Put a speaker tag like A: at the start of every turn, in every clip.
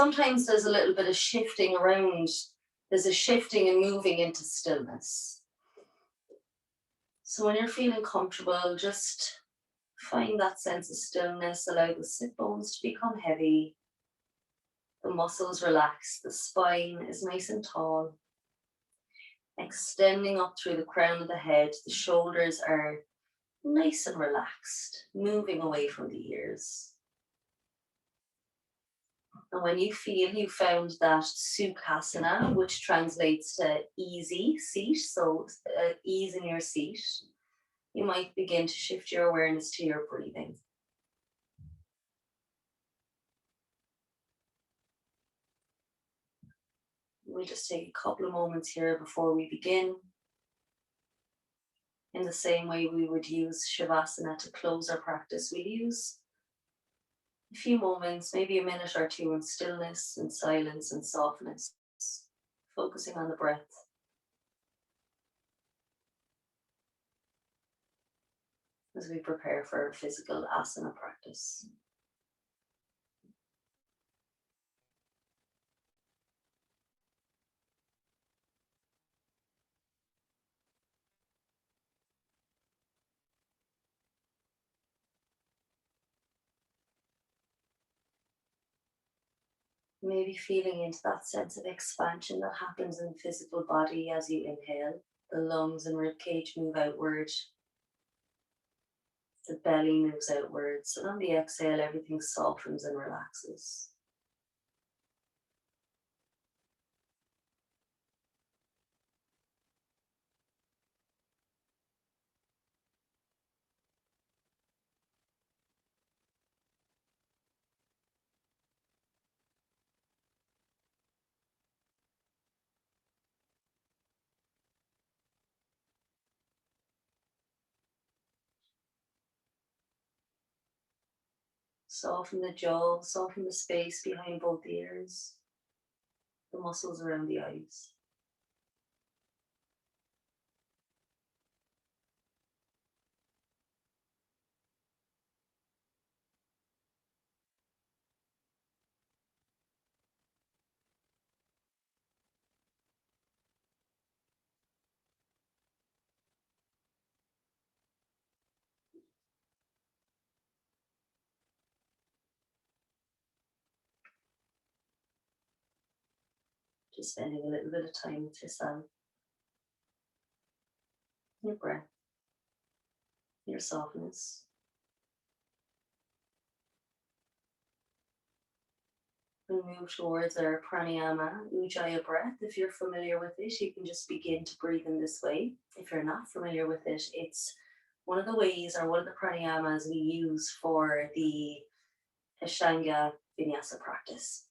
A: sometimes there's a little bit of shifting around. There's a shifting and moving into stillness. So when you're feeling comfortable, just find that sense of stillness. Allow the sit bones to become heavy. The muscles relax. The spine is nice and tall. Extending up through the crown of the head. The shoulders are nice and relaxed, moving away from the ears. And when you feel you found that Sukhasana, which translates to easy seat, so ease in your seat, you might begin to shift your awareness to your breathing. We'll just take a couple of moments here before we begin. In the same way we would use Shavasana to close our practice, we'll use a few moments, maybe a minute or two in stillness and silence and softness, focusing on the breath. As we prepare for our physical asana practice. Maybe feeling into that sense of expansion that happens in the physical body as you inhale. The lungs and ribcage move outward. The belly moves outwards. And on the exhale, everything softens and relaxes. Soften the jaw, soften the space behind both ears, the muscles around the eyes. Just spending a little bit of time with yourself, your breath, your softness. We move towards our pranayama, ujjayi breath. If you're familiar with it, you can just begin to breathe in this way. If you're not familiar with it, it's one of the ways or one of the pranayamas we use for the Ashtanga Vinyasa practice.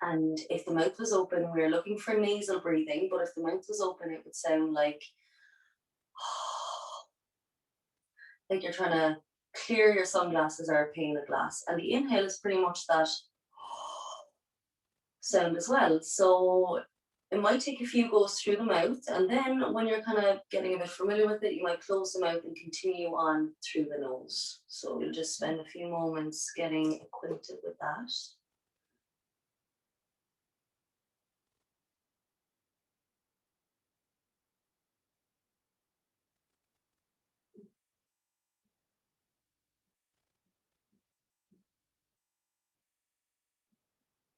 A: And if the mouth was open, we're looking for nasal breathing, but if the mouth was open, it would sound like you're trying to clear your sunglasses or a pane of glass. And the inhale is pretty much that sound as well. So it might take a few goes through the mouth, and then when you're kind of getting a bit familiar with it, you might close the mouth and continue on through the nose. So we'll just spend a few moments getting acquainted with that.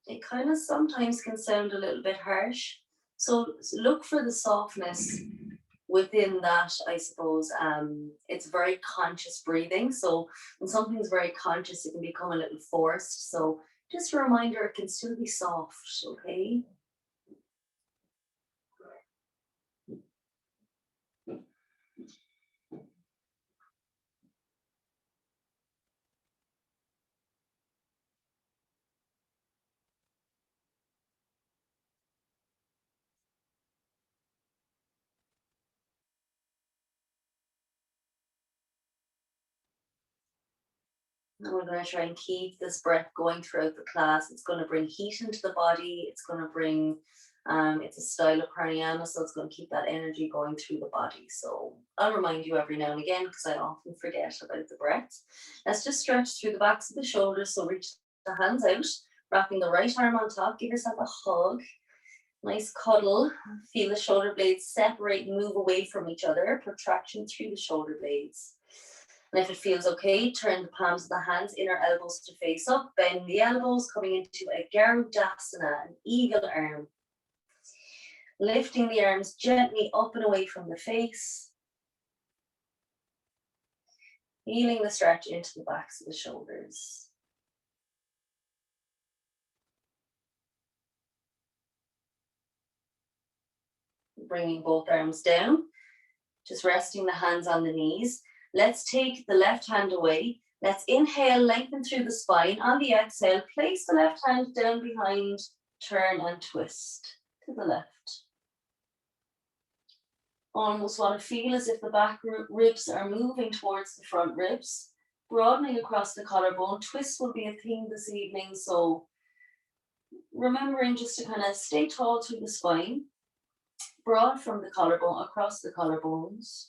A: It kind of sometimes can sound a little bit harsh. So look for the softness within that, I suppose. It's very conscious breathing. So when something's very conscious, it can become a little forced. So just a reminder, it can still be soft, okay? And we're going to try and keep this breath going throughout the class. It's going to bring heat into the body. It's going to bring, it's a style of pranayama, so it's going to keep that energy going through the body. So I'll remind you every now and again because I often forget about the breath. Let's just stretch through the backs of the shoulders. So reach the hands out. Wrapping the right arm on top, give yourself a hug. Nice cuddle. Feel the shoulder blades separate and move away from each other. Protraction through the shoulder blades. And if it feels okay, turn the palms of the hands, inner elbows to face up. Bend the elbows, coming into a Garudasana, an eagle arm. Lifting the arms gently up and away from the face. Feeling the stretch into the backs of the shoulders. Bringing both arms down, just resting the hands on the knees. Let's take the left hand away. Let's inhale, lengthen through the spine. On the exhale, place the left hand down behind, turn and twist to the left. Almost want to feel as if the back ribs are moving towards the front ribs, broadening across the collarbone. Twist will be a theme this evening, so remembering just to kind of stay tall through the spine, broad from the collarbone, across the collarbones.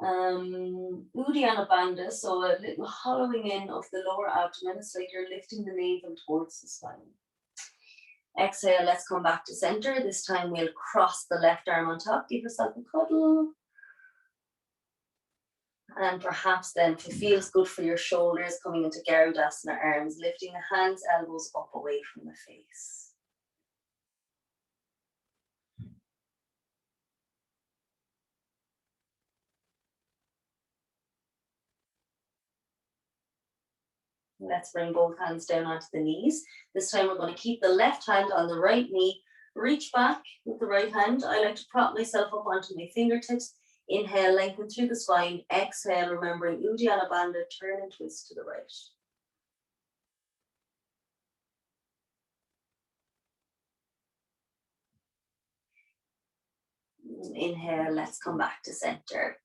A: Uddiyana Bandha, so a little hollowing in of the lower abdomen. It's like you're lifting the navel towards the spine. Exhale, let's come back to center. This time we'll cross the left arm on top. Give yourself a cuddle. And perhaps then, if it feels good for your shoulders, coming into Garudasana arms, lifting the hands, elbows up away from the face. Let's bring both hands down onto the knees. This time we're going to keep the left hand on the right knee. Reach back with the right hand. I like to prop myself up onto my fingertips. Inhale, lengthen through the spine. Exhale, remembering Uddiyana Bandha, turn and twist to the right. Inhale, let's come back to center.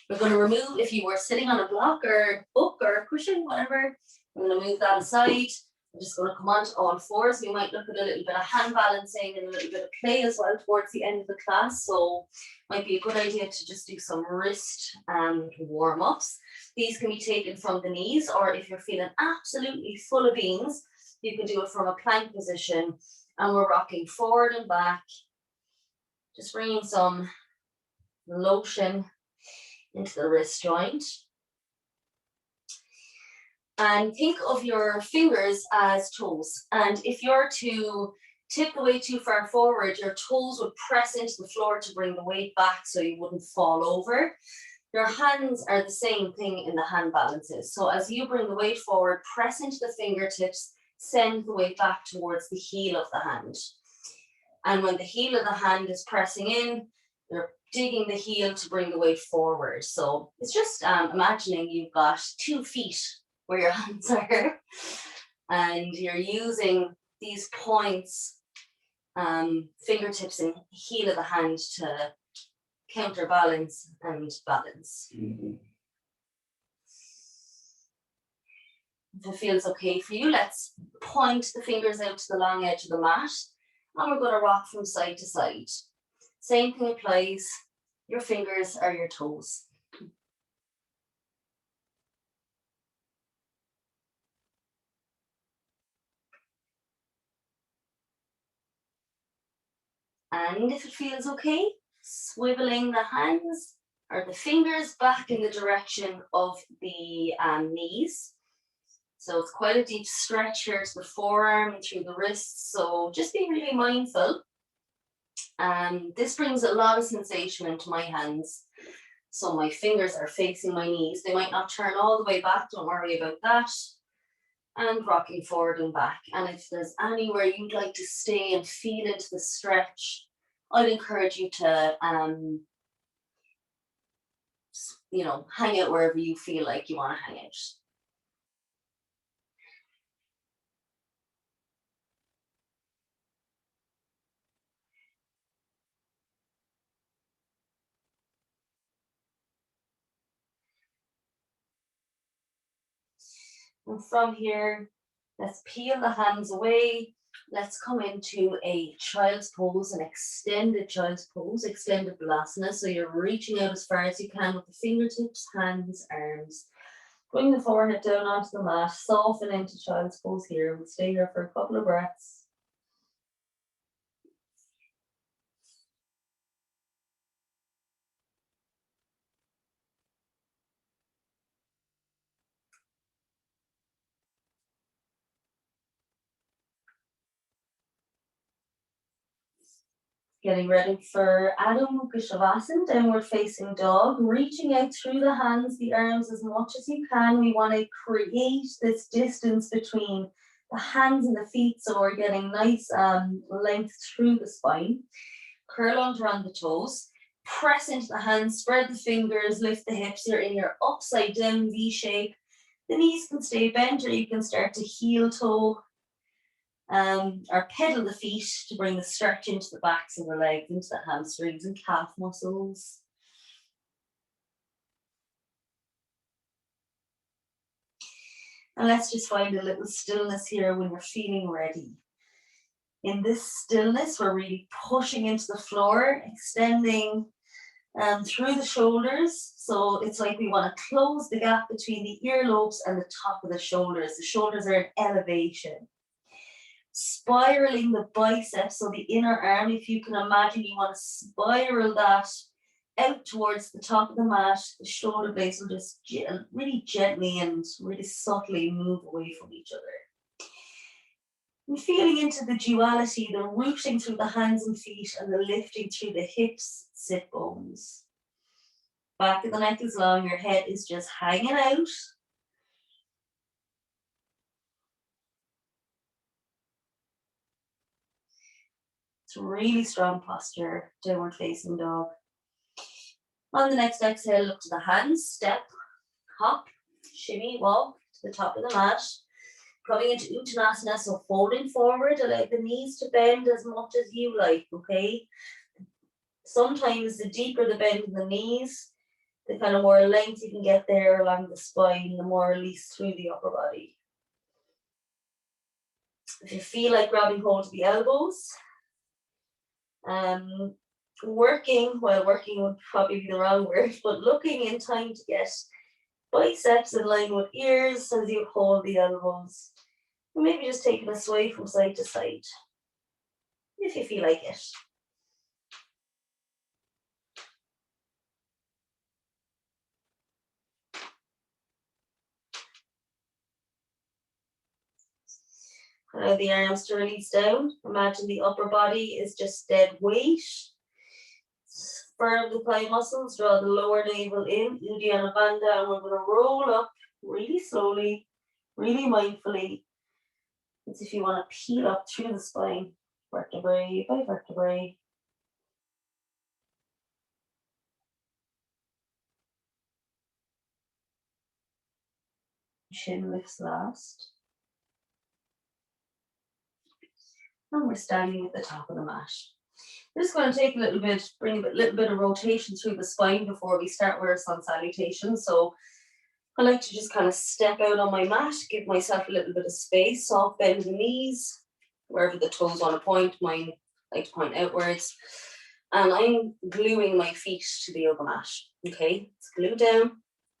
A: We're going to remove, if you were sitting on a block or book or cushion, whatever, I'm going to move that aside. I'm just going to come onto all fours. We might look at a little bit of hand balancing and a little bit of play as well towards the end of the class. So might be a good idea to just do some wrist warm-ups. These can be taken from the knees, or if you're feeling absolutely full of beans, you can do it from a plank position. And we're rocking forward and back. Just bringing some lotion into the wrist joint. And think of your fingers as toes. And if you're to tip the weight too far forward, your toes would press into the floor to bring the weight back so you wouldn't fall over. Your hands are the same thing in the hand balances. So as you bring the weight forward, press into the fingertips, send the weight back towards the heel of the hand. And when the heel of the hand is pressing in, you're digging the heel to bring the weight forward. So it's just imagining you've got 2 feet where your hands are, and you're using these points, fingertips and heel of the hand to counterbalance and balance. Mm-hmm. If it feels okay for you, let's point the fingers out to the long edge of the mat, and we're going to rock from side to side. Same thing applies. Your fingers are your toes. And if it feels okay, swiveling the hands or the fingers back in the direction of the knees. So it's quite a deep stretch here to the forearm and through the wrists. So just be really mindful. This brings a lot of sensation into my hands. So my fingers are facing my knees. They might not turn all the way back. Don't worry about that. And rocking forward and back. And if there's anywhere you'd like to stay and feel into the stretch, I'd encourage you to, hang out wherever you feel like you want to hang out. And from here, let's peel the hands away. Let's come into a child's pose, an extended child's pose, extended balasana. So you're reaching out as far as you can with the fingertips, hands, arms. Bring the forehead down onto the mat, soften into child's pose here. We'll stay here for a couple of breaths. Getting ready for Adho Mukha Shavasana, downward facing dog, reaching out through the hands, the arms as much as you can. We want to create this distance between the hands and the feet, so we're getting nice length through the spine. Curl under on the toes, press into the hands, spread the fingers, lift the hips. You're in your upside down V shape. The knees can stay bent, or you can start to heel toe or pedal the feet to bring the stretch into the backs of the legs, into the hamstrings and calf muscles. And let's just find a little stillness here when you're feeling ready. In this stillness, we're really pushing into the floor, extending through the shoulders. So it's like we want to close the gap between the earlobes and the top of the shoulders. The shoulders are in elevation. Spiraling the biceps, so the inner arm, if you can imagine, you want to spiral that out towards the top of the mat. The shoulder blades will just really gently and really subtly move away from each other. And feeling into the duality, the rooting through the hands and feet and the lifting through the hips, sit bones. Back of the neck is long, your head is just hanging out. It's really strong posture, downward facing dog. On the next exhale, look to the hands, step, hop, shimmy, walk to the top of the mat. Coming into Uttanasana, so folding forward, allow the knees to bend as much as you like, okay? Sometimes the deeper the bend in the knees, the kind of more length you can get there along the spine, the more release through the upper body. If you feel like grabbing hold of the elbows, working would probably be the wrong word, but looking in time to get biceps in line with ears as you hold the elbows. And maybe just taking a sway from side to side, if you feel like it. Allow the arms to release down. Imagine the upper body is just dead weight. Firm the thigh muscles, draw the lower navel in, Uddiyana Bandha, and we're going to roll up really slowly, really mindfully. It's if you want to peel up through the spine, vertebrae by vertebrae. Chin lifts last. And we're standing at the top of the mat. We're just going to take a little bit, bring a little bit of rotation through the spine before we start with our sun salutation. So I like to just kind of step out on my mat, give myself a little bit of space, soft bend the knees, wherever the toes want to point. Mine like to point outwards. And I'm gluing my feet to the yoga mat. Okay, it's glued down,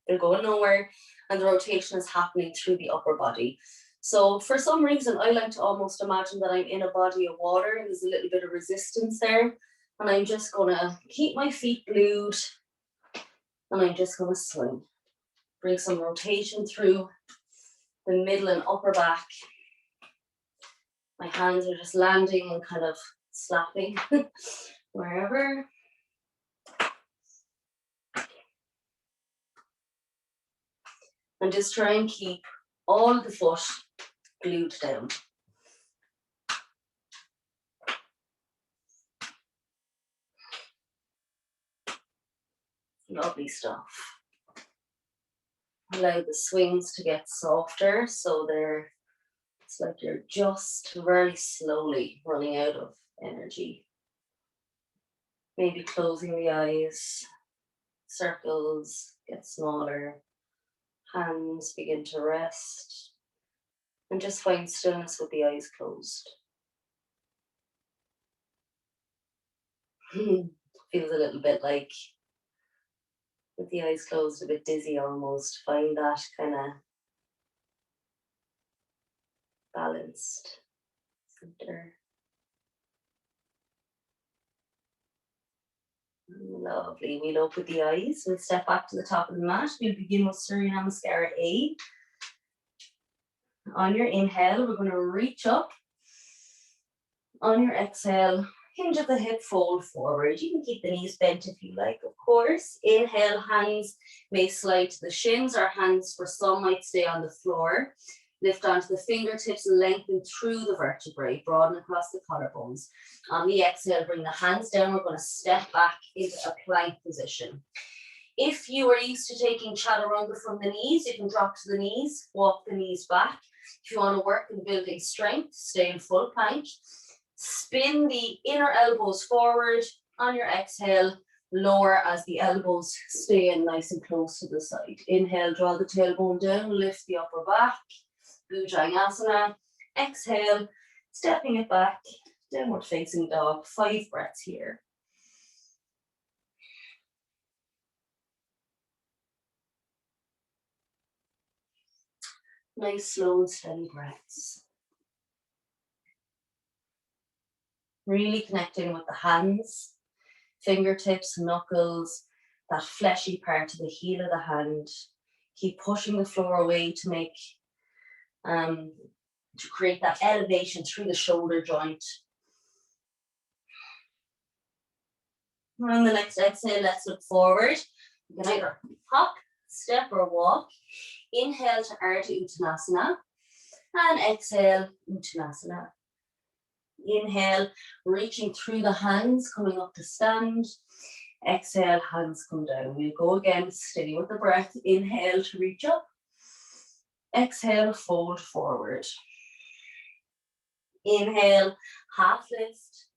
A: they're going nowhere, and the rotation is happening through the upper body. So for some reason, I like to almost imagine that I'm in a body of water and there's a little bit of resistance there. And I'm just going to keep my feet glued and I'm just going to swing. Bring some rotation through the middle and upper back. My hands are just landing and kind of slapping wherever. And just try and keep all of the foot glued down. Lovely stuff. Allow the swings to get softer, so it's like you're just very slowly running out of energy. Maybe closing the eyes, circles get smaller, hands begin to rest, and just find stillness with the eyes closed. Feels a little bit like with the eyes closed, a bit dizzy almost. Find that kind of balanced center. Lovely. We'll open the eyes. We'll step back to the top of the mat. We'll begin with Surya Namaskara A. On your inhale, we're going to reach up. On your exhale, hinge at the hip, fold forward. You can keep the knees bent if you like, of course. Inhale, hands may slide to the shins. Our hands, for some, might stay on the floor. Lift onto the fingertips, lengthen through the vertebrae, broaden across the collarbones. On the exhale, bring the hands down. We're going to step back into a plank position. If you are used to taking chaturanga from the knees, you can drop to the knees, walk the knees back. If you want to work in building strength, stay in full plank. Spin the inner elbows forward. On your exhale, lower as the elbows stay in nice and close to the side. Inhale, draw the tailbone down, lift the upper back. Bhujangasana. Exhale, stepping it back, downward facing dog. 5 breaths here. Nice, slow and steady breaths. Really connecting with the hands, fingertips, knuckles, that fleshy part of the heel of the hand. Keep pushing the floor away to make, to create that elevation through the shoulder joint. On the next exhale, let's look forward. You can either hop, step, or walk. Inhale to Ardha Uttanasana and exhale, Uttanasana. Inhale, reaching through the hands, coming up to stand. Exhale, hands come down. We'll go again, steady with the breath. Inhale to reach up. Exhale, fold forward. Inhale, half lift.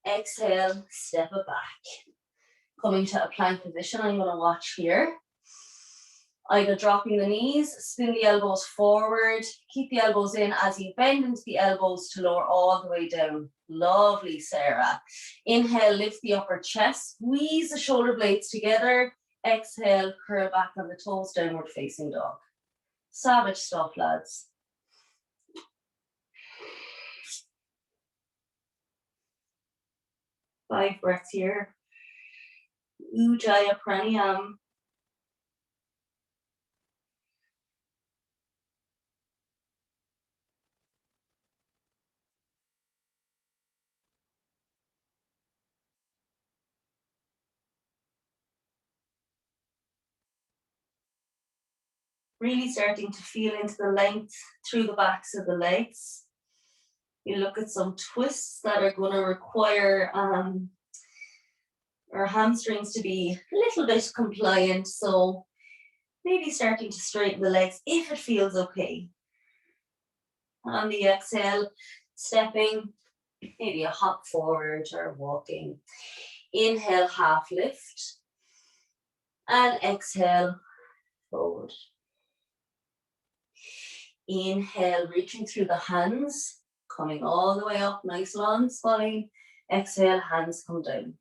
A: Exhale, step it back. Coming to a plank position, I'm going to watch here. Either dropping the knees, spin the elbows forward, keep the elbows in as you bend into the elbows to lower all the way down. Lovely, Sarah. Inhale, lift the upper chest, squeeze the shoulder blades together. Exhale, curl back on the toes, downward facing dog. Savage stuff, lads. Five breaths here. Ujjayi Pranayama. Really starting to feel into the length through the backs of the legs. You look at some twists that are going to require our hamstrings to be a little bit compliant. So maybe starting to straighten the legs if it feels okay. On the exhale, stepping, maybe a hop forward or walking. Inhale, half lift. And exhale, forward. Inhale, reaching through the hands, coming all the way up, nice long spine. Exhale, hands come down.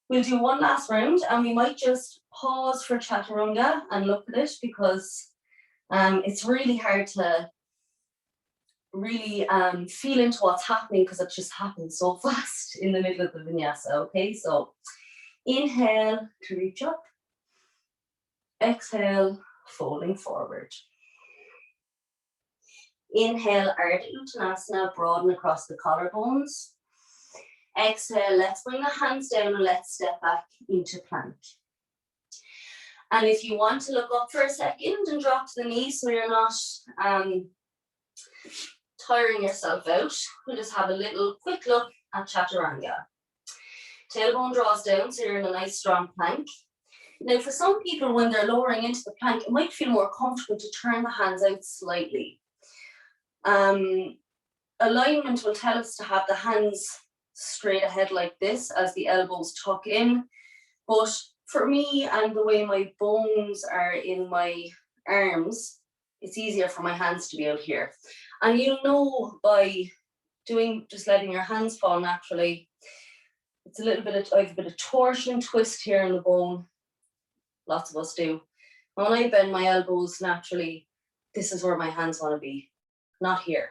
A: We'll do one last round and we might just pause for chaturanga and look at it because it's really hard to really feel into what's happening because it just happens so fast in the middle of the vinyasa. Okay, so inhale to reach up. Exhale, folding forward. Inhale, Ardha Uttanasana, broaden across the collarbones. Exhale, let's bring the hands down and let's step back into plank. And if you want to look up for a second and drop to the knees so you're not tiring yourself out, we'll just have a little quick look at chaturanga. Tailbone draws down so you're in a nice strong plank. Now for some people when they're lowering into the plank, it might feel more comfortable to turn the hands out slightly. Alignment will tell us to have the hands straight ahead like this as the elbows tuck in. But for me and the way my bones are in my arms, it's easier for my hands to be out here. And you'll know by doing, just letting your hands fall naturally, It's a little bit of, I have a bit of torsion and twist here in the bone. Lots of us do. When I bend my elbows naturally, this is where my hands want to be, not here.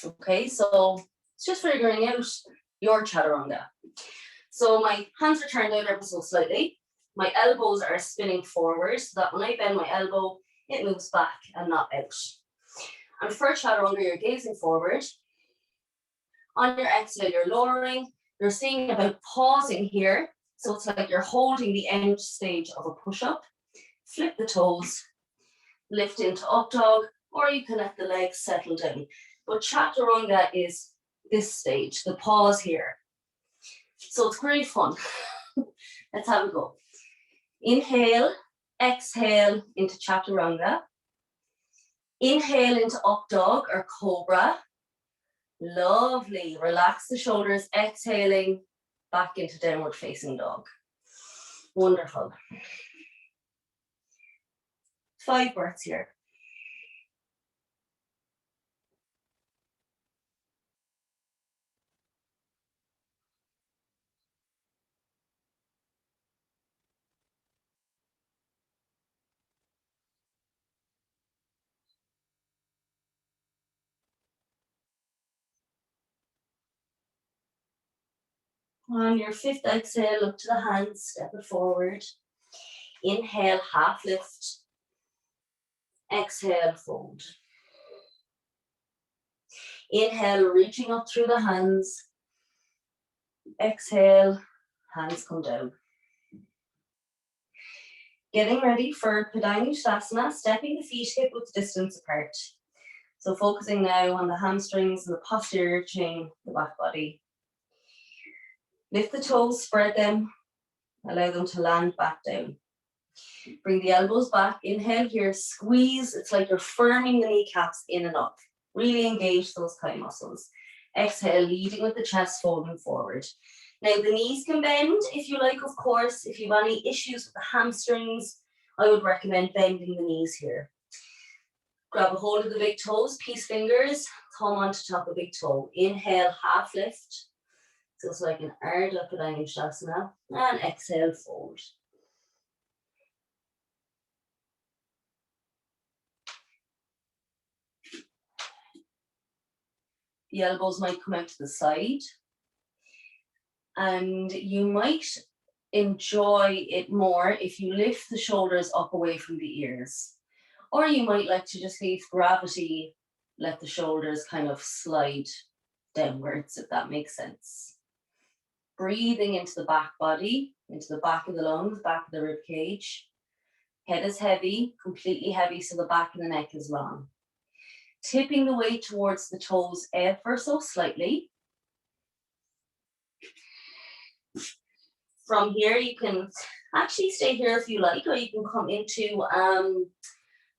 A: Okay, so it's just figuring out your chaturanga. So my hands are turned out ever so slightly. My elbows are spinning forward so that when I bend my elbow, it moves back and not out. And for chaturanga, you're gazing forward. On your exhale, you're lowering. You're seeing about pausing here. So it's like you're holding the end stage of a push-up. Flip the toes, lift into up dog, or you can let the legs settle down. But chaturanga is this stage, the pause here. So it's great fun. Let's have a go. Inhale, exhale into chaturanga. Inhale into up dog or cobra. Lovely. Relax the shoulders, exhaling back into downward facing dog. Wonderful. 5 breaths here. On your 5th exhale, look to the hands, step it forward. Inhale, half lift. Exhale, fold. Inhale, reaching up through the hands. Exhale, hands come down. Getting ready for Padangusthasana, stepping the feet hip-width distance apart. So focusing now on the hamstrings and the posterior chain, the back body. Lift the toes, spread them, allow them to land back down. Bring the elbows back, inhale here, squeeze, it's like you're firming the kneecaps in and up. Really engage those thigh muscles. Exhale, leading with the chest, folding forward. Now the knees can bend if you like, of course. If you have any issues with the hamstrings, I would recommend bending the knees here. Grab a hold of the big toes, peace fingers, thumb onto top of big toe. Inhale, half lift. So it's like an Ardha Padangusthasana. And exhale, fold. The elbows might come out to the side. And you might enjoy it more if you lift the shoulders up away from the ears. Or you might like to just leave gravity, let the shoulders kind of slide downwards, if that makes sense. Breathing into the back body, into the back of the lungs, back of the rib cage. Head is heavy, completely heavy, so the back of the neck is long. Tipping the weight towards the toes ever so slightly. From here, you can actually stay here if you like, or you can come into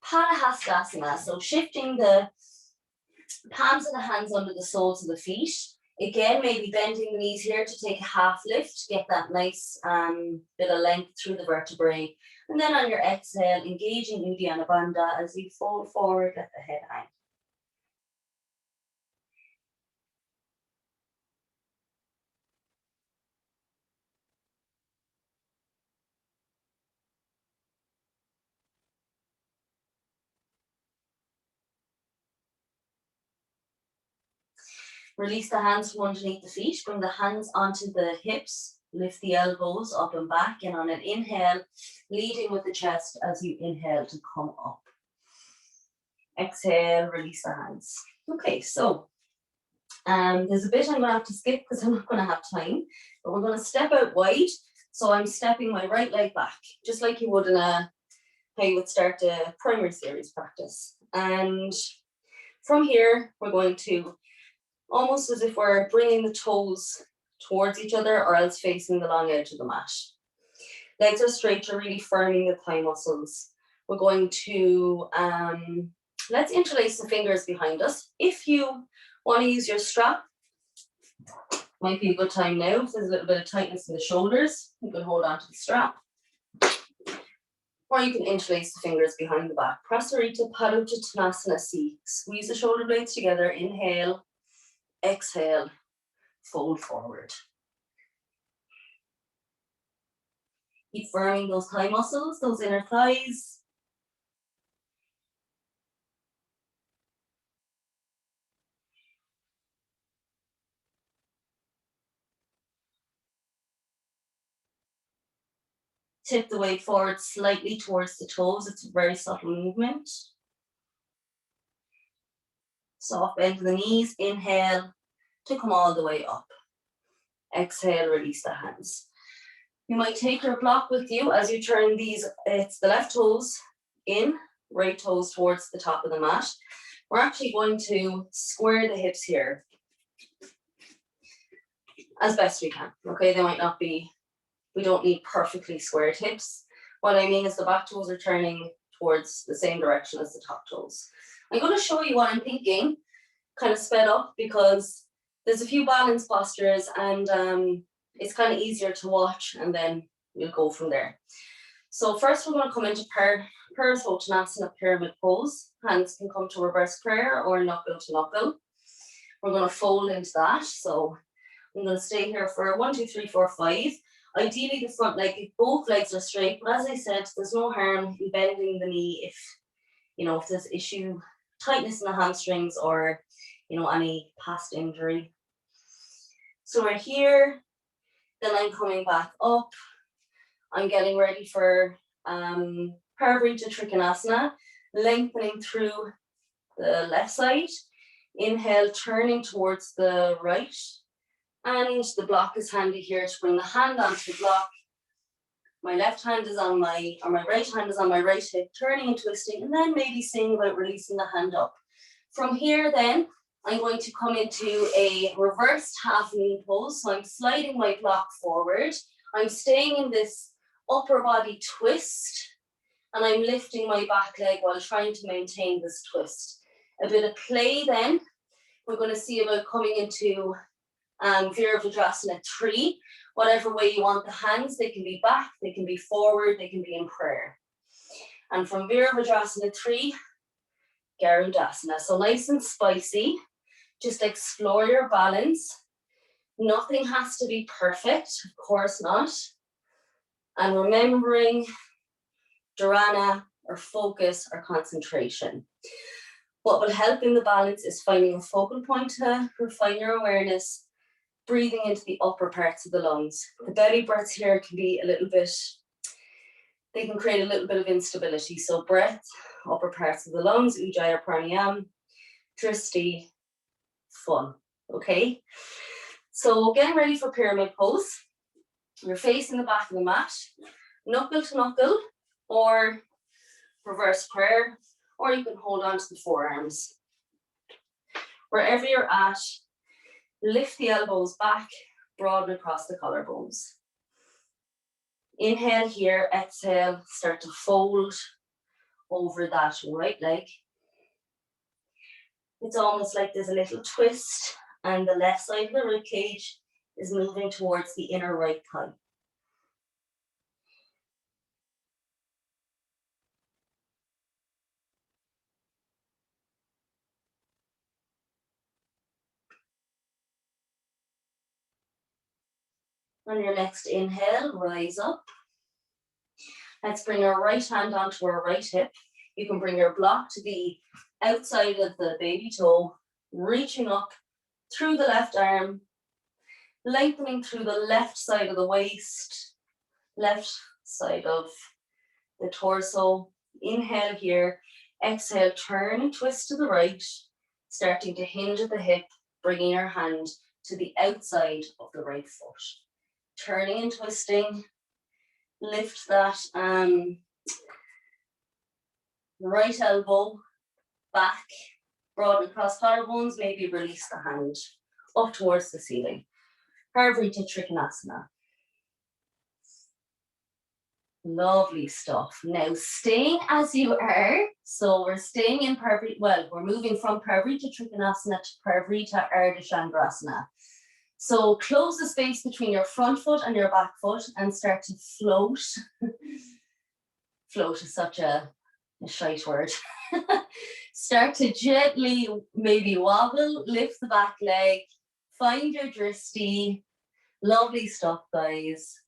A: Padahastasana. So shifting the palms of the hands under the soles of the feet. Again, maybe bending the knees here to take a half lift, get that nice bit of length through the vertebrae. And then on your exhale, engaging Uddiyana Bandha as you fold forward, let the head hang. Release the hands from underneath the feet, bring the hands onto the hips, lift the elbows up and back, and on an inhale, leading with the chest as you inhale to come up. Exhale, release the hands. Okay, so there's a bit I'm going to have to skip because I'm not going to have time, but we're going to step out wide. So I'm stepping my right leg back, just like you would in how you would start a primary series practice. And from here, we're going to almost as if we're bringing the toes towards each other or else facing the long edge of the mat. Legs are straight, you're really firming the thigh muscles. We're going to, let's interlace the fingers behind us. If you want to use your strap, might be a good time now. If there's a little bit of tightness in the shoulders, you can hold on to the strap. Or you can interlace the fingers behind the back. Prasarita Padottanasana C. Squeeze the shoulder blades together, inhale. Exhale, fold forward. Keep firming those thigh muscles, those inner thighs. Tip the weight forward slightly towards the toes. It's a very subtle movement. Soft bend to the knees. Inhale to come all the way up. Exhale, release the hands. You might take your block with you as you turn these, it's the left toes in, right toes towards the top of the mat. We're actually going to square the hips here as best we can, okay? They might not be, we don't need perfectly squared hips. What I mean is the back toes are turning towards the same direction as the top toes. I'm going to show you what I'm thinking, kind of sped up, because there's a few balance postures and it's kind of easier to watch, and then we'll go from there. So first we're going to come into Parashotanasana pyramid pose. Hands can come to reverse prayer or knuckle to knuckle. We're going to fold into that. So I'm going to stay here for 1, 2, 3, 4, 5. Ideally the front leg, if both legs are straight, but as I said, there's no harm in bending the knee if, you know, if there's issue, tightness in the hamstrings or, you know, any past injury. So we're here, then I'm coming back up. I'm getting ready for Parivrtta Trikonasana, lengthening through the left side. Inhale, turning towards the right. And the block is handy here to bring the hand onto the block. My left hand is on my, or my right hand is on my right hip, turning and twisting, and then maybe seeing about releasing the hand up. From here then, I'm going to come into a reversed half moon pose. So I'm sliding my block forward. I'm staying in this upper body twist, and I'm lifting my back leg while trying to maintain this twist. A bit of play then. We're going to see about coming into Virabhadrasana 3. Whatever way you want the hands, they can be back, they can be forward, they can be in prayer. And from Virabhadrasana 3, Garudasana. So nice and spicy. Just explore your balance. Nothing has to be perfect, of course not. And remembering dharana or focus or concentration. What will help in the balance is finding a focal point to refine your awareness, breathing into the upper parts of the lungs. The belly breaths here can be a little bit, they can create a little bit of instability. So breath, upper parts of the lungs, Ujjayi Pranayama, Drishti, fun, okay? So getting ready for pyramid pose. You're facing the back of the mat, knuckle to knuckle, or reverse prayer, or you can hold on to the forearms. Wherever you're at, lift the elbows back, broaden across the collarbones. Inhale here, exhale, start to fold over that right leg. It's almost like there's a little twist, and the left side of the rib cage is moving towards the inner right thigh. On your next inhale, rise up. Let's bring our right hand onto our right hip. You can bring your block to the outside of the baby toe, reaching up through the left arm, lengthening through the left side of the waist, left side of the torso. Inhale here, exhale, turn and twist to the right, starting to hinge at the hip, bringing your hand to the outside of the right foot. Turning and twisting, lift that right elbow back, broaden across collarbones, maybe release the hand up towards the ceiling. Parivrtta Trikonasana. Lovely stuff. Now staying as you are. So we're staying in Parivrtta, well, we're moving from Parivrtta Trikonasana to Parivrtta Ardha Chandrasana. So close the space between your front foot and your back foot and start to float. Float is such a shite word. Start to gently maybe wobble, lift the back leg, find your drishti. Lovely stuff, guys.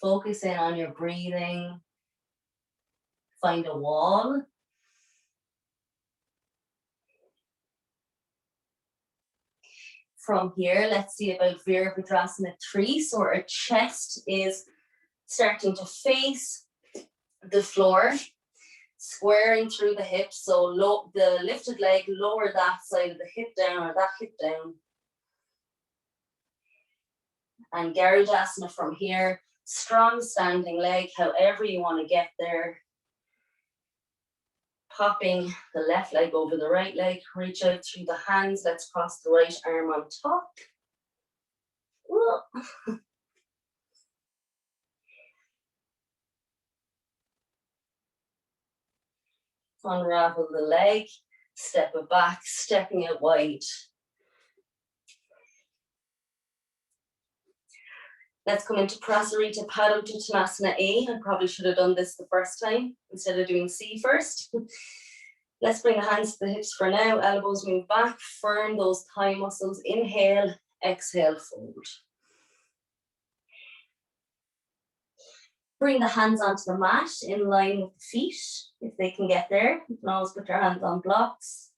A: Focus in on your breathing. Find a wall. From here, let's see about Virabhadrasana 3. So our chest is starting to face the floor, squaring through the hips. So the lifted leg, lower that side of the hip down or that hip down. And Garudasana from here, strong standing leg, however you want to get there. Popping the left leg over the right leg, reach out through the hands. Let's cross the right arm on top. Unravel the leg, step it back, stepping it wide. Let's come into Prasarita Padottanasana A. I probably should have done this the first time instead of doing C first. Let's bring the hands to the hips for now. Elbows move back, firm those thigh muscles. Inhale, exhale, fold. Bring the hands onto the mat in line with the feet, if they can get there. You can always put your hands on blocks.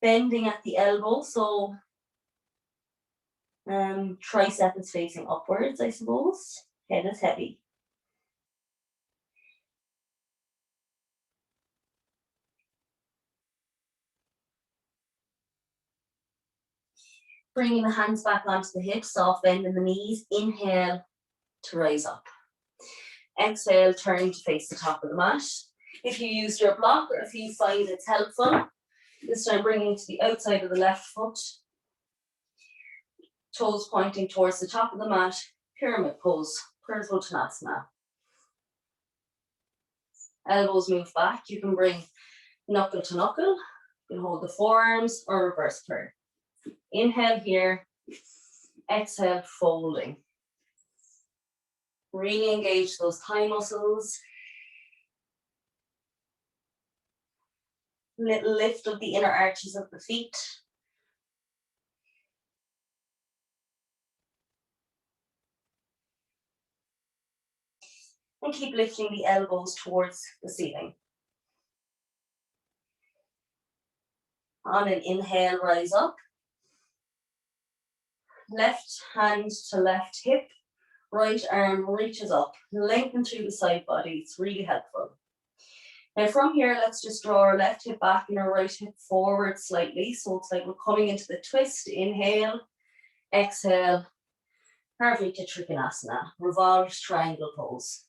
A: Bending at the elbow, so tricep is facing upwards, I suppose. Head is heavy. Bringing the hands back onto the hips, soft bend in the knees. Inhale to rise up. Exhale, turn to face the top of the mat. If you used your block or if you find it's helpful, this time bringing to the outside of the left foot. Toes pointing towards the top of the mat. Pyramid pose, Purvottanasana. Elbows move back. You can bring knuckle to knuckle. You can hold the forearms or reverse prayer. Inhale here. Exhale, folding. Really engage those thigh muscles. Little lift of the inner arches of the feet. And keep lifting the elbows towards the ceiling. On an inhale, rise up. Left hand to left hip. Right arm reaches up. Lengthen through the side body. It's really helpful. Now from here, let's just draw our left hip back and our right hip forward slightly. So it's like we're coming into the twist. Inhale, exhale, Parvita Trikonasana, revolved triangle pose.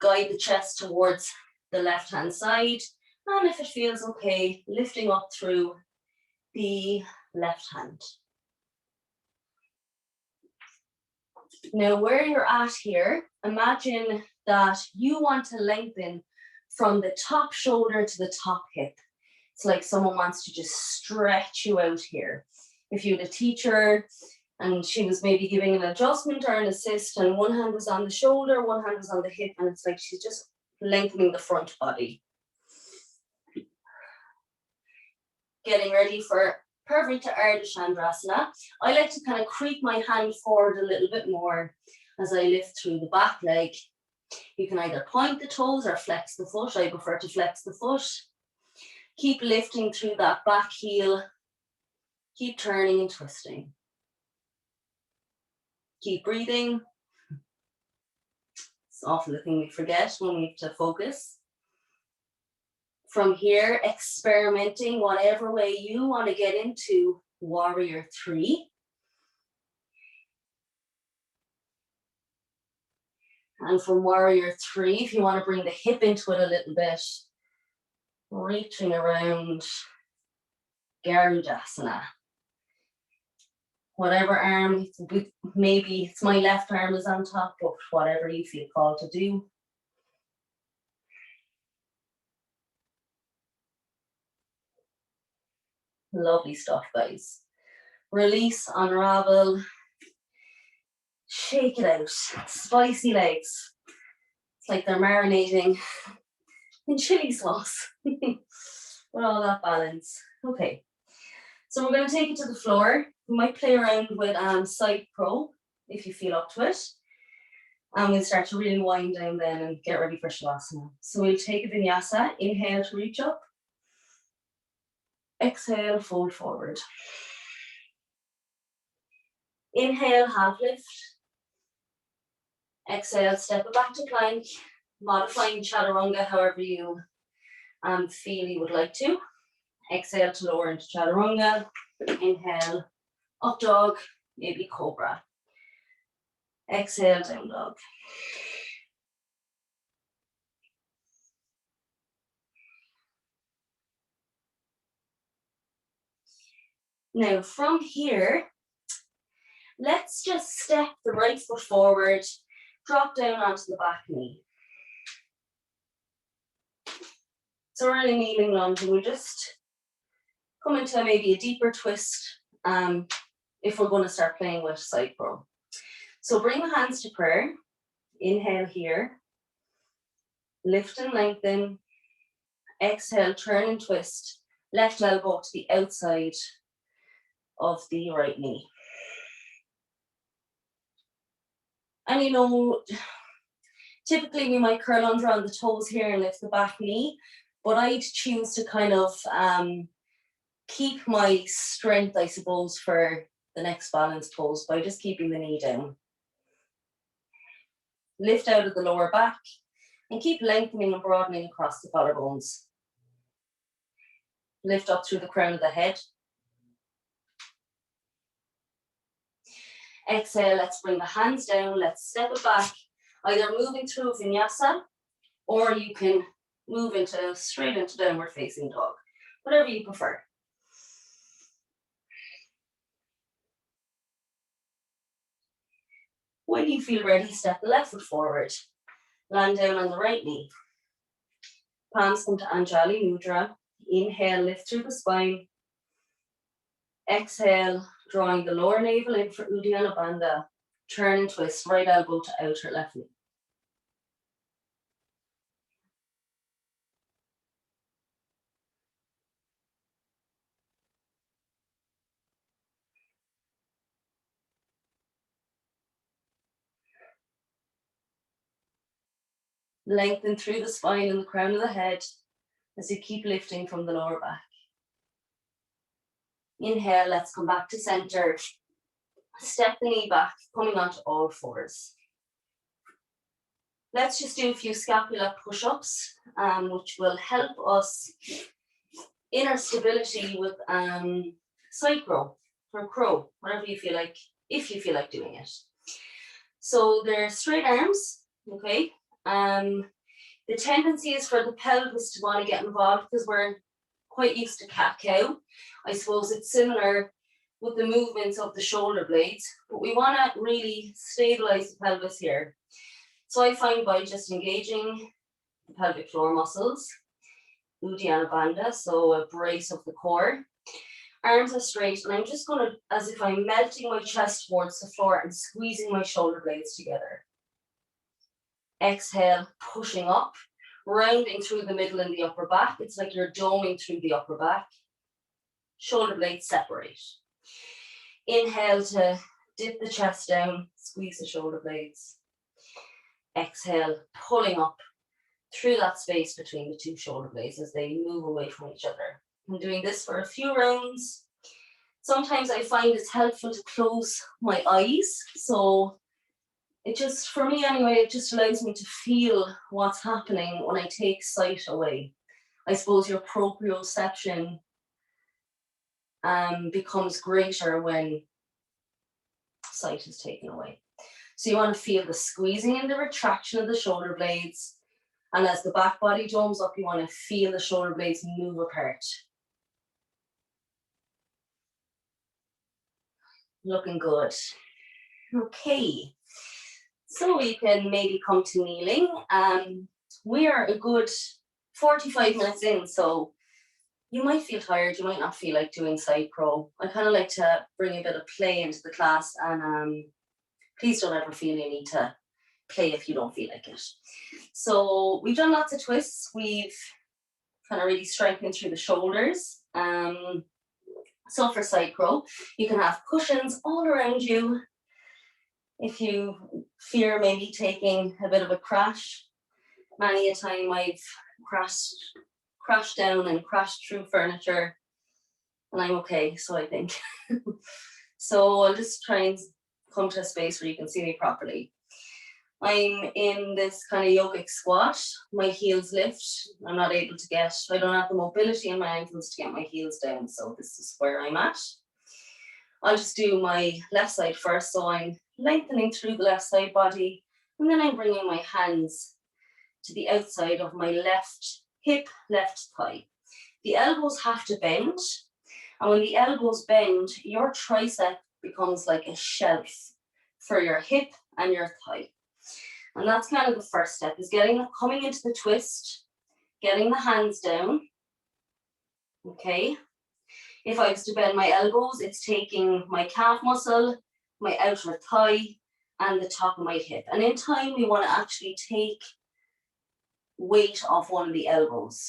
A: Guide the chest towards the left-hand side. And if it feels okay, lifting up through the left hand. Now where you're at here, imagine that you want to lengthen from the top shoulder to the top hip. It's like someone wants to just stretch you out here. If you had a teacher and she was maybe giving an adjustment or an assist and one hand was on the shoulder, one hand was on the hip, and it's like she's just lengthening the front body. Getting ready for Parvita Ardha Chandrasana. I like to kind of creep my hand forward a little bit more as I lift through the back leg. You can either point the toes or flex the foot. I prefer to flex the foot. Keep lifting through that back heel. Keep turning and twisting. Keep breathing. It's often the thing we forget when we have to focus. From here, experimenting whatever way you want to get into Warrior 3. And from Warrior 3, if you want to bring the hip into it a little bit, reaching around Garudasana. Whatever arm, maybe it's my left arm is on top, but whatever you feel called to do. Lovely stuff, guys. Release, unravel, shake it out. Spicy legs. It's like they're marinating in chili sauce. With all that balance. Okay, so we're going to take it to the floor. We might play around with side pro. if you feel up to it. And we'll start to really wind down then and get ready for Shavasana. So we'll take a vinyasa, inhale to reach up. Exhale, fold forward. Inhale, half lift. Exhale, step it back to plank, modifying chaturanga however you feel you would like to. Exhale to lower into chaturanga. Inhale, up dog, maybe cobra. Exhale, down dog. Now from here, let's just step the right foot forward, drop down onto the back knee. So we're in a kneeling lunge and we'll just come into maybe a deeper twist if we're going to start playing with side crow. So bring the hands to prayer. Inhale here. Lift and lengthen. Exhale, turn and twist. Left elbow to the outside of the right knee. And you know, typically we might curl under on the toes here and lift the back knee, but I'd choose to kind of keep my strength, I suppose, for the next balance pose by just keeping the knee down. Lift out of the lower back and keep lengthening and broadening across the collarbones. Lift up through the crown of the head. Exhale, let's bring the hands down, let's step it back, either moving through vinyasa or you can move straight into downward facing dog, whatever you prefer. When you feel ready, step the left foot forward, land down on the right knee. Palms come to Anjali Mudra. Inhale, lift through the spine. Exhale, drawing the lower navel in for Uddiyana Bandha. Turn and twist, right elbow to outer left knee. Lengthen through the spine and the crown of the head as you keep lifting from the lower back. Inhale, let's come back to center. Step the knee back, coming onto all fours. Let's just do a few scapula push-ups, which will help us inner stability with side crow or crow, whatever you feel like, if you feel like doing it. So they're straight arms, okay? The tendency is for the pelvis to want to get involved because we're quite used to cat-cow. I suppose it's similar with the movements of the shoulder blades, but we want to really stabilize the pelvis here. So I find by just engaging the pelvic floor muscles, Uddiyana Bandha, so a brace of the core, arms are straight, and I'm just going to, as if I'm melting my chest towards the floor and squeezing my shoulder blades together. Exhale, pushing up, rounding through the middle and the upper back. It's like you're doming through the upper back. Shoulder blades separate. Inhale to dip the chest down, squeeze the shoulder blades. Exhale, pulling up through that space between the two shoulder blades as they move away from each other. I'm doing this for a few rounds. Sometimes I find it's helpful to close my eyes. So it just, for me anyway, it just allows me to feel what's happening when I take sight away. I suppose your proprioception becomes greater when sight is taken away. So you want to feel the squeezing and the retraction of the shoulder blades. And as the back body domes up, you want to feel the shoulder blades move apart. Looking good. Okay. So we can maybe come to kneeling. We are a good 45 minutes in, so you might feel tired, you might not feel like doing side crow. I kind of like to bring a bit of play into the class, and please don't ever feel you need to play if you don't feel like it. So we've done lots of twists. We've kind of really strengthened through the shoulders. So for side crow, you can have cushions all around you. If you fear maybe taking a bit of a crash, many a time I've crashed down and crashed through furniture, and I'm okay, so I think. So I'll just try and come to a space where you can see me properly. I'm in this kind of yogic squat. My heels lift. I'm not able to get, I don't have the mobility in my ankles to get my heels down, so this is where I'm at. I'll just do my left side first, so I'm lengthening through the left side body, and then I'm bringing my hands to the outside of my left hip, left thigh. The elbows have to bend, and when the elbows bend, your tricep becomes like a shelf for your hip and your thigh. And that's kind of the first step, is coming into the twist, getting the hands down. Okay. If I was to bend my elbows, it's taking my calf muscle, my outer thigh, and the top of my hip. And in time, we want to actually take weight off one of the elbows,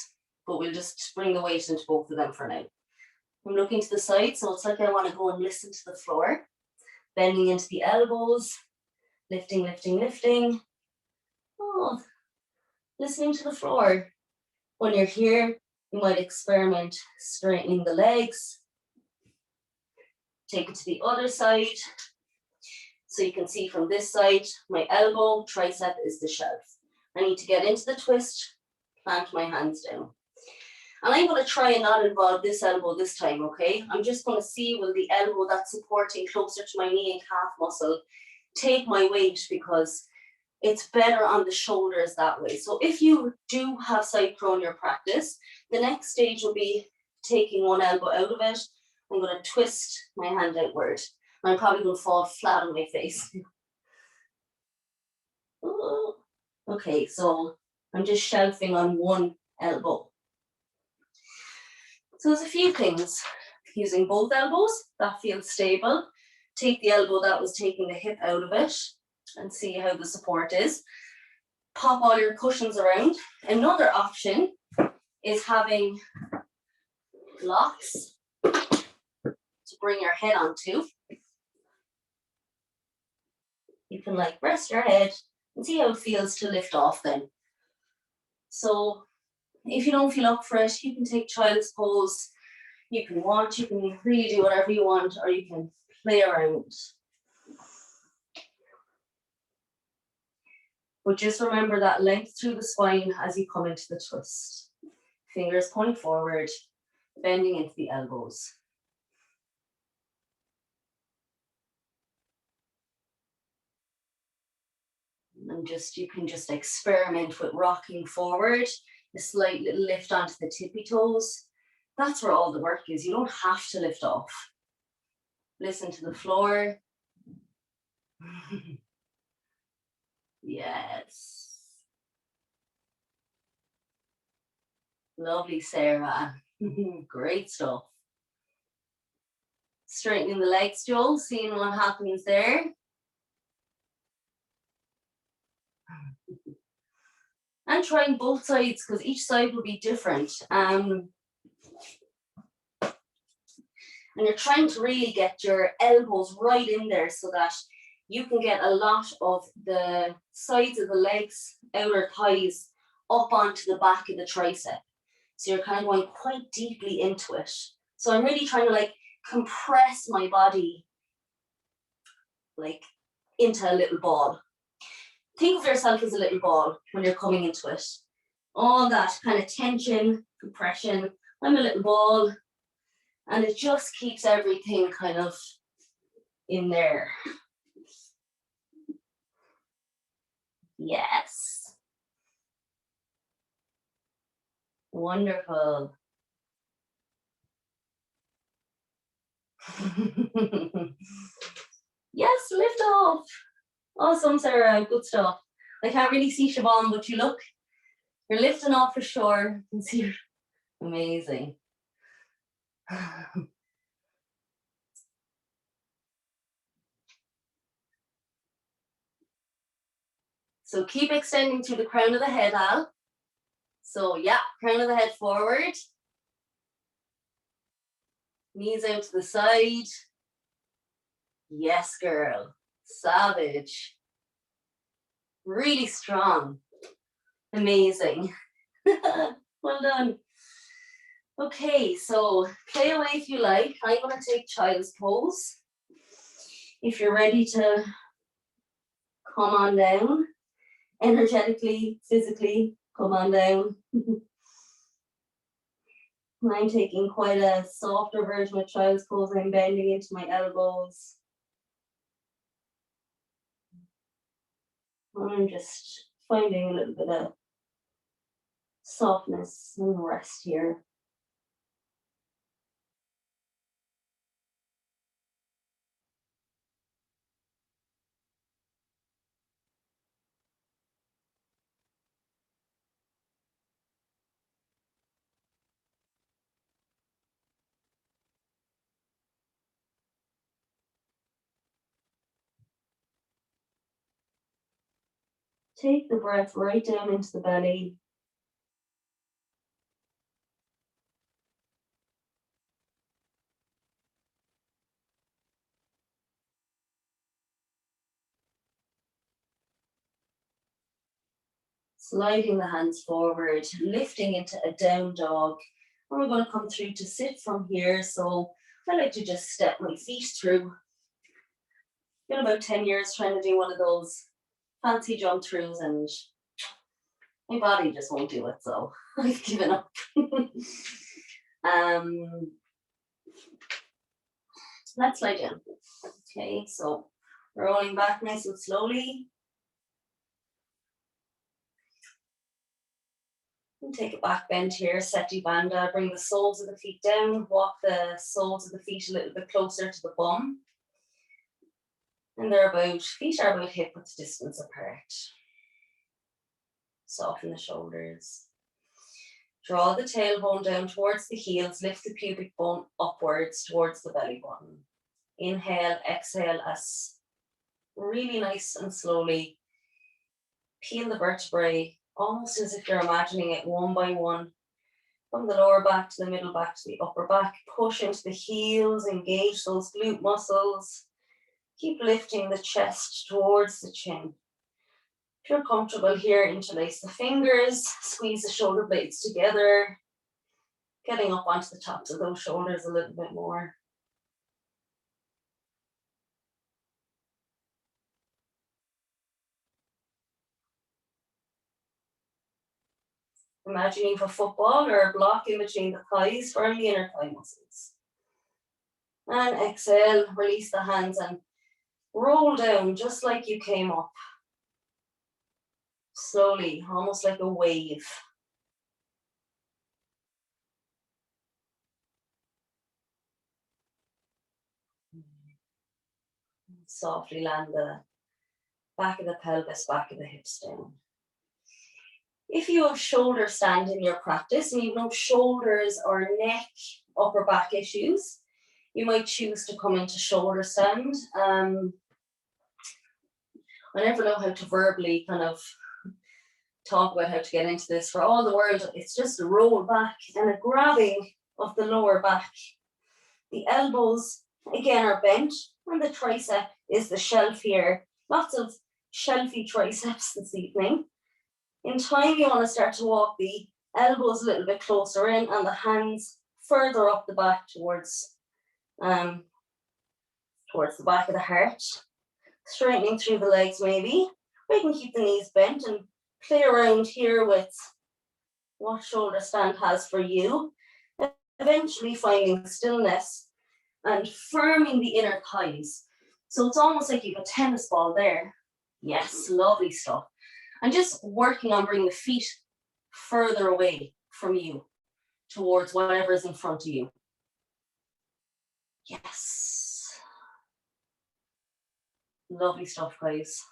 A: but we'll just bring the weight into both of them for now. I'm looking to the side, so it's like I want to go and listen to the floor, bending into the elbows, lifting, lifting, lifting. Oh, listening to the floor. When you're here, you might experiment straightening the legs. Take it to the other side. So you can see from this side, my elbow, tricep is the shelf. I need to get into the twist, plant my hands down. And I'm going to try and not involve this elbow this time, okay? I'm just going to see, will the elbow that's supporting closer to my knee and calf muscle take my weight, because it's better on the shoulders that way. So if you do have side cronial practice, the next stage will be taking one elbow out of it. I'm going to twist my hand outward. I'm probably going to fall flat on my face. Okay, so I'm just shelving on one elbow. So there's a few things. Using both elbows, that feels stable. Take the elbow that was taking the hip out of it and see how the support is. Pop all your cushions around. Another option is having blocks to bring your head onto. You can like rest your head and see how it feels to lift off then. So if you don't feel up for it, you can take child's pose. You can watch, you can really do whatever you want, or you can play around. But just remember that length through the spine as you come into the twist. Fingers point forward, bending into the elbows. And you can just experiment with rocking forward, a slight little lift onto the tippy toes. That's where all the work is. You don't have to lift off. Listen to the floor. Yes. Lovely, Sarah. Great stuff. Straightening the legs, Joel, seeing what happens there. And trying both sides, because each side will be different. And you're trying to really get your elbows right in there so that you can get a lot of the sides of the legs, outer thighs, up onto the back of the tricep. So you're kind of going quite deeply into it. So I'm really trying to like compress my body like into a little ball. Think of yourself as a little ball when you're coming into it. All that kind of tension, compression. I'm a little ball. And it just keeps everything kind of in there. Yes. Wonderful. Yes, lift off. Awesome, Sarah. Good stuff. I can't really see Siobhan, but you look, you're lifting off for sure. You can see you're amazing. So keep extending to the crown of the head, Al. So yeah, crown of the head forward. Knees out to the side. Yes, girl. Savage. Really strong. Amazing. Well done. Okay, so play away if you like. I'm going to take child's pose. If you're ready to come on down, energetically, physically, come on down. I'm taking quite a softer version of child's pose. I'm bending into my elbows. I'm just finding a little bit of softness and rest here. Take the breath right down into the belly. Sliding the hands forward, lifting into a down dog. And we're going to come through to sit from here. So I like to just step my feet through. Been about 10 years trying to do one of those fancy jump throughs and my body just won't do it, so I've given up. Let's lie down. Okay, so rolling back nice and slowly. And take a back bend here, Seti Bandha. Bring the soles of the feet down, walk the soles of the feet a little bit closer to the bum. And feet are about hip width distance apart. Soften the shoulders. Draw the tailbone down towards the heels, lift the pubic bone upwards towards the belly button. Inhale, exhale as really nice and slowly peel the vertebrae, almost as if you're imagining it one by one. From the lower back to the middle back to the upper back. Push into the heels, engage those glute muscles. Keep lifting the chest towards the chin. If you're comfortable here, interlace the fingers, squeeze the shoulder blades together, getting up onto the tops of those shoulders a little bit more. Imagining for football or a block in between the thighs for the inner thigh muscles. And exhale, release the hands and roll down just like you came up. Slowly, almost like a wave. Softly land the back of the pelvis, back of the hips down. If you have shoulder stand in your practice and you have no shoulders or neck, upper back issues, you might choose to come into shoulder stand. I never know how to verbally kind of talk about how to get into this. For all the world, it's just a roll back and a grabbing of the lower back. The elbows, again, are bent, and the tricep is the shelf here. Lots of shelfy triceps this evening. In time, you want to start to walk the elbows a little bit closer in and the hands further up the back towards the back of the heart. Straightening through the legs maybe. We can keep the knees bent and play around here with what shoulder stand has for you. Eventually finding stillness and firming the inner thighs. So it's almost like you have a tennis ball there. Yes, lovely stuff. And just working on bringing the feet further away from you towards whatever is in front of you. Yes. Lovely stuff, guys.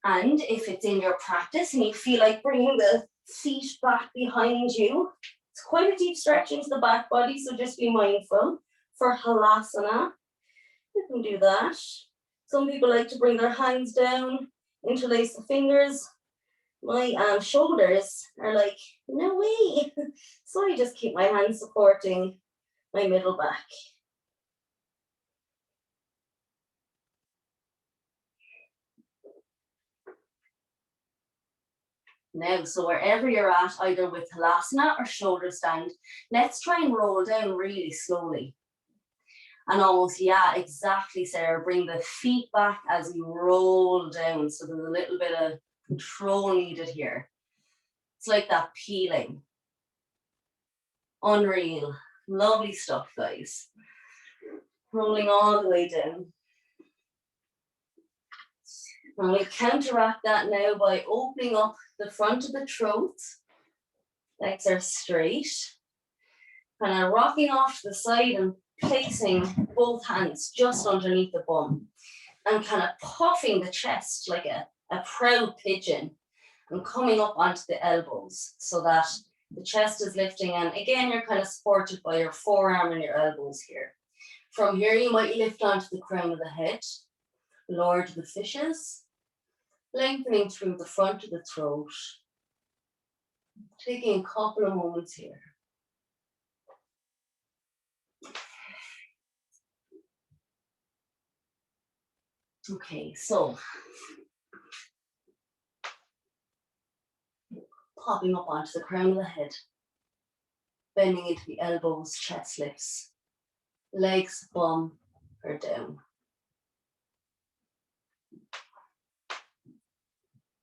A: And if it's in your practice and you feel like bringing the feet back behind you, it's quite a deep stretch into the back body, so just be mindful. For Halasana, you can do that. Some people like to bring their hands down, interlace the fingers, my shoulders are like, no way. So I just keep my hands supporting my middle back. Now, so wherever you're at, either with Halasana or shoulder stand, let's try and roll down really slowly. And almost, yeah, exactly, Sarah. Bring the feet back as you roll down. So there's a little bit of control needed here. It's like that peeling. Unreal. Lovely stuff, guys. Rolling all the way down. And we'll counteract that now by opening up the front of the throat. Legs are straight. Kind of rocking off to the side and placing both hands just underneath the bum. And kind of puffing the chest like a proud pigeon. And coming up onto the elbows so that the chest is lifting. And again, you're kind of supported by your forearm and your elbows here. From here, you might lift onto the crown of the head, lower to the fishes, lengthening through the front of the throat. Taking a couple of moments here. Okay, so popping up onto the crown of the head, bending into the elbows, chest lifts, legs, bum, or down.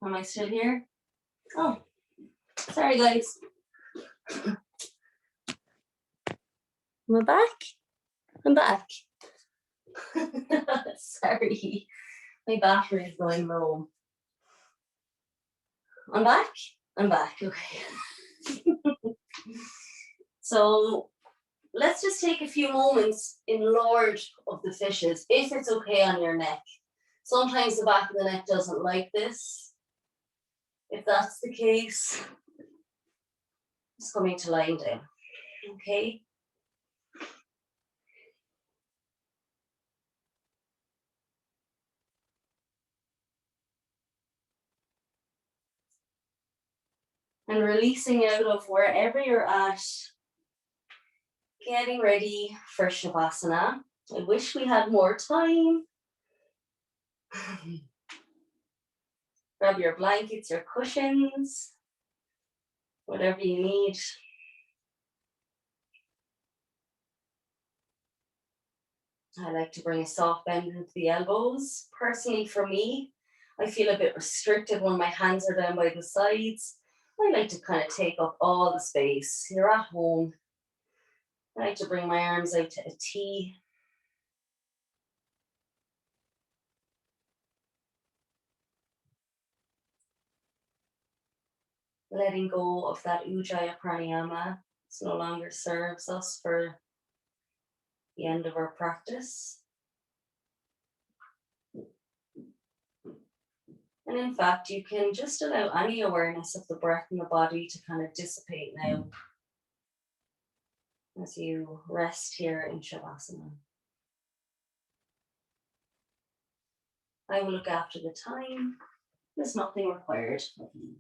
A: Am I still here? Oh, sorry guys. Am I back? I'm back. Sorry, my battery is going low. I'm back? I'm back, okay. So let's just take a few moments in Lord of the Fishes, if it's okay on your neck. Sometimes the back of the neck doesn't like this. If that's the case, just coming to lying down, okay? And releasing out of wherever you're at, getting ready for Shavasana. I wish we had more time. Grab your blankets, your cushions, whatever you need. I like to bring a soft bend into the elbows. Personally, for me, I feel a bit restricted when my hands are down by the sides. I like to kind of take up all the space. You're at home. I like to bring my arms out to a T. Letting go of that Ujjayi pranayama. This no longer serves us for the end of our practice. And in fact, you can just allow any awareness of the breath in the body to kind of dissipate now as you rest here in Shavasana. I will look after the time. There's nothing required of me.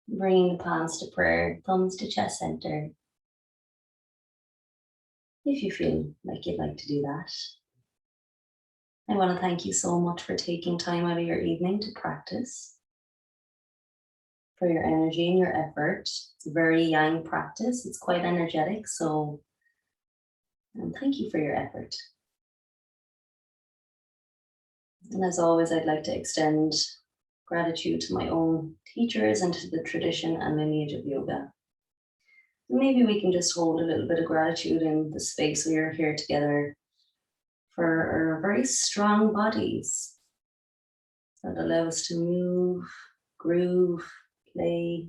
A: Bringing the palms to prayer, thumbs to chest center. If you feel like you'd like to do that. I want to thank you so much for taking time out of your evening to practice, for your energy and your effort. It's a very yang practice. It's quite energetic, so thank you for your effort. And as always, I'd like to extend gratitude to my own teachers and to the tradition and lineage of yoga. Maybe we can just hold a little bit of gratitude in the space we are here together for our very strong bodies that allow us to move, groove, play.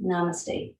A: Namaste.